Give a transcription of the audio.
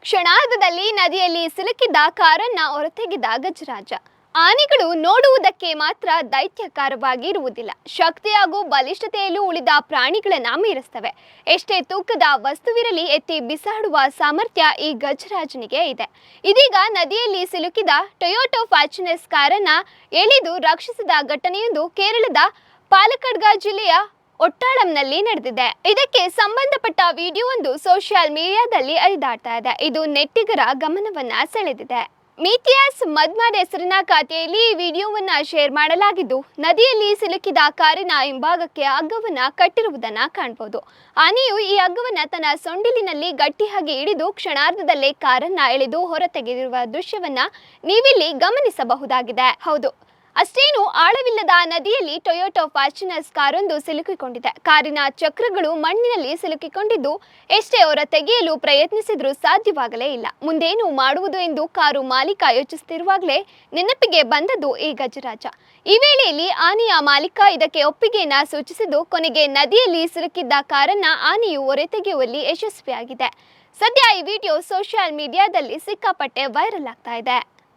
ಕ್ಷಣಾರ್ಧದಲ್ಲಿ ನದಿಯಲ್ಲಿ ಸಿಲುಕಿದ್ದ ಕಾರನ್ನ ಹೊರತೆಗೆದ ಗಜರಾಜ. ಆನೆಗಳು ನೋಡುವುದಕ್ಕೆ ಮಾತ್ರ ದೈತ್ಯಕಾರವಾಗಿ ಇರುವುದಿಲ್ಲ, ಶಕ್ತಿ ಹಾಗೂ ಬಲಿಷ್ಠತೆಯಲ್ಲೂ ಉಳಿದ ಪ್ರಾಣಿಗಳನ್ನ ಮೀರಿಸ್ತವೆ. ಎಷ್ಟೇ ತೂಕದ ವಸ್ತುವಿರಲಿ ಎತ್ತಿ ಬಿಸಾಡುವ ಸಾಮರ್ಥ್ಯ ಈ ಗಜರಾಜನಿಗೆ ಇದೆ. ಇದೀಗ ನದಿಯಲ್ಲಿ ಸಿಲುಕಿದ ಟೊಯೋಟಾ ಫಾರ್ಚುನರ್ ಕಾರನ್ನ ಎಳೆದು ರಕ್ಷಿಸಿದ ಘಟನೆಯೊಂದು ಕೇರಳದ ಪಾಲಕ್ಕಡ್ ಜಿಲ್ಲೆಯ ಒಟ್ಟಾಳಂನಲ್ಲಿ ನಡೆದಿದೆ. ಇದಕ್ಕೆ ಸಂಬಂಧಪಟ್ಟ ವಿಡಿಯೋ ಒಂದು ಸೋಷಿಯಲ್ ಮೀಡಿಯಾದಲ್ಲಿ ಹರಿದಾಡ್ತಾ ಇದೆ. ಇದು ನೆಟ್ಟಿಗರ ಗಮನವನ್ನ ಸೆಳೆದಿದೆ. ಮೀಥಿಯಾಸ್ ಮದ್ಮಾಡ್ ಹೆಸರಿನ ಖಾತೆಯಲ್ಲಿ ಈ ವಿಡಿಯೋವನ್ನ ಶೇರ್ ಮಾಡಲಾಗಿದ್ದು, ನದಿಯಲ್ಲಿ ಸಿಲುಕಿದ ಕಾರಿನ ಹಿಂಭಾಗಕ್ಕೆ ಹಗ್ಗವನ್ನ ಕಟ್ಟಿರುವುದನ್ನ ಕಾಣಬಹುದು. ಆನೆಯು ಈ ಹಗ್ಗವನ್ನ ತನ್ನ ಸೊಂಡಿಲಿನಲ್ಲಿ ಗಟ್ಟಿಯಾಗಿ ಹಿಡಿದು ಕ್ಷಣಾರ್ಧದಲ್ಲೇ ಕಾರನ್ನ ಎಳೆದು ಹೊರತೆಗೆದಿರುವ ದೃಶ್ಯವನ್ನ ನೀವಿಲ್ಲಿ ಗಮನಿಸಬಹುದಾಗಿದೆ. ಹೌದು, ಅಷ್ಟೇನು ಆಳವಿಲ್ಲದ ನದಿಯಲ್ಲಿ ಟೊಯೋಟಾ ಫಾರ್ಚುನರ್ ಕಾರೊಂದು ಸಿಲುಕಿಕೊಂಡಿದೆ. ಕಾರಿನ ಚಕ್ರಗಳು ಮಣ್ಣಿನಲ್ಲಿ ಸಿಲುಕಿಕೊಂಡಿದ್ದು, ಎಷ್ಟೇ ಹೊರ ತೆಗೆಯಲು ಪ್ರಯತ್ನಿಸಿದ್ರೂ ಸಾಧ್ಯವಾಗಲೇ ಇಲ್ಲ. ಮುಂದೇನು ಮಾಡುವುದು ಎಂದು ಕಾರು ಮಾಲೀಕ ಯೋಚಿಸುತ್ತಿರುವಾಗಲೇ ನೆನಪಿಗೆ ಬಂದದ್ದು ಈ ಗಜರಾಜ. ಈ ವೇಳೆಯಲ್ಲಿ ಆನೆಯ ಮಾಲೀಕ ಇದಕ್ಕೆ ಒಪ್ಪಿಗೆಯನ್ನ ಸೂಚಿಸಿದ್ದು, ಕೊನೆಗೆ ನದಿಯಲ್ಲಿ ಸಿಲುಕಿದ್ದ ಕಾರನ್ನ ಆನೆಯು ಹೊರತೆಗೆಯುವಲ್ಲಿ ಯಶಸ್ವಿಯಾಗಿದೆ. ಸದ್ಯ ಈ ವಿಡಿಯೋ ಸೋಷಿಯಲ್ ಮೀಡಿಯಾದಲ್ಲಿ ಸಿಕ್ಕಾಪಟ್ಟೆ ವೈರಲ್ ಆಗ್ತಾ ಇದೆ.